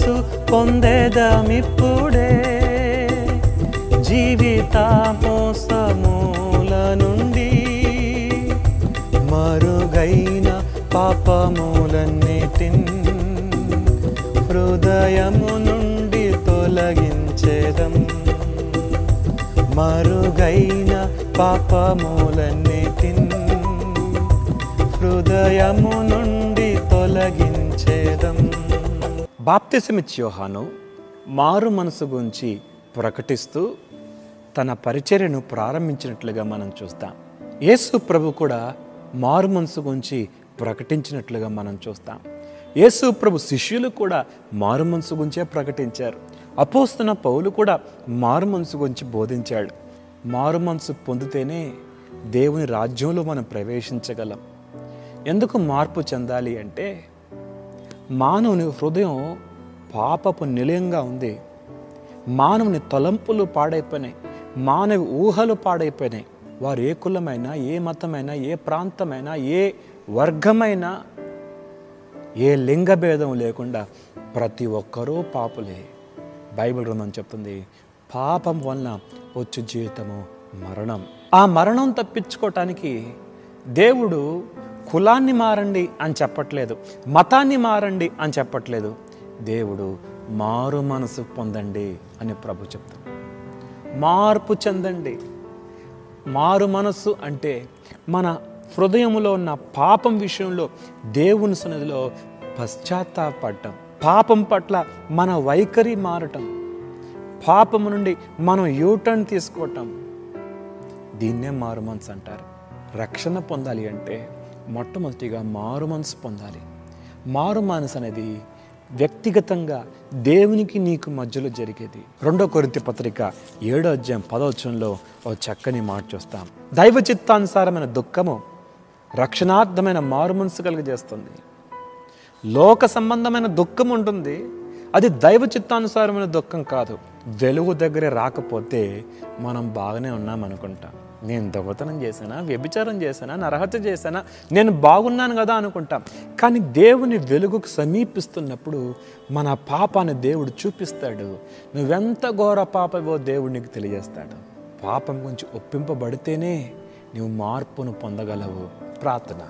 మనసు పొందేదమిప్పుడే, జీవిత మోసముల నుండి మరుగైన పాపములన్నిటిన్ హృదయము నుండి తొలగించేదం. మరుగైన పాపములన్నిటిన్ హృదయము నుండి తొలగించేదం. బాప్తిసమిచ్చే యోహాను మారు మనసు గురించి ప్రకటిస్తూ తన పరిచర్యను ప్రారంభించినట్లుగా మనం చూస్తాం. యేసు ప్రభు కూడా మారు మనసు గురించి ప్రకటించినట్లుగా మనం చూస్తాం. యేసు ప్రభు శిష్యులు కూడా మారు మనసు గురించే ప్రకటించారు. అపోస్తలుడైన పౌలు కూడా మారు మనసు గురించి బోధించాడు. మారు మనసు పొందితేనే దేవుని రాజ్యంలో మనం ప్రవేశించగలం. ఎందుకు మార్పు చెందాలి అంటే, మానవుని హృదయం పాపపు నిలయంగా ఉంది. మానవుని తలంపులు పాడైపోయినాయి, మానవ ఊహలు పాడైపోయినాయి. వారు ఏ కులమైనా, ఏ మతమైనా, ఏ ప్రాంతమైనా, ఏ వర్గమైనా, ఏ లింగభేదం లేకుండా ప్రతి ఒక్కరూ పాపులే. బైబిల్ గ్రంథం చెప్తుంది, పాపం వలన వచ్చు జీవితము మరణం. ఆ మరణం తప్పించుకోవటానికి దేవుడు కులాన్ని మారండి అని చెప్పట్లేదు, మతాన్ని మారండి అని చెప్పట్లేదు. దేవుడు మారు మనసు పొందండి అని ప్రభు చెప్తాడు. మార్పు చెందండి. మారు మనసు అంటే మన హృదయంలో ఉన్న పాపం విషయంలో దేవుని సన్నిధిలో పశ్చాత్తాపడటం, పాపం పట్ల మన వైఖరి మారటం, పాపము నుండి మనం యూటర్న్ తీసుకోవటం. దీన్నే మారు మనసు అంటారు. రక్షణ పొందాలి అంటే మొట్టమొదటిగా మారు మనసు పొందాలి. మారు మనసు అనేది వ్యక్తిగతంగా దేవునికి నీకు మధ్యలో జరిగేది. 2 కొరింథీ పత్రిక 7వ అధ్యాయం 10వ వచనంలో ఓ చక్కని మాట చూస్తాం. దైవ చిత్తానుసారమైన దుఃఖము రక్షణార్థమైన మారు మనసు కలుగజేస్తుంది. లోక సంబంధమైన దుఃఖం ఉంటుంది, అది దైవ చిత్తానుసారమైన దుఃఖం కాదు. వెలుగు దగ్గరే రాకపోతే మనం బాగానే ఉన్నాం అనుకుంటాం. నేను దొంగతనం చేశానా, వ్యభిచారం చేశానా, నరహత్య చేశానా, నేను బాగున్నాను కదా అనుకుంటాం. కానీ దేవుని వెలుగుకు సమీపిస్తున్నప్పుడు మన పాపాన్ని దేవుడు చూపిస్తాడు. నువ్వెంత ఘోర పాపవో దేవుడు నీకు తెలియజేస్తాడు. పాపం గురించి ఒప్పింపబడితేనే నువ్వు మార్పును పొందగలవు. ప్రార్థన.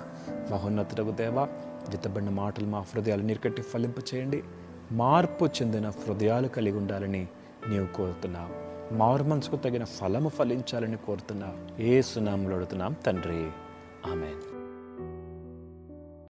మహోన్నతుడగు దేవా, విత్తబడిన మాటలు మా హృదయాలు నీరుకట్టి ఫలింప చేయండి. మార్పు చెందిన హృదయాలు కలిగి ఉండాలని నీవు కోరుతున్నావు. మారు మనసుకు తగిన ఫలము ఫలించాలని కోరుతున్నావు. యేసు నామములో అడుగుతున్నాం తండ్రి, ఆమేన్.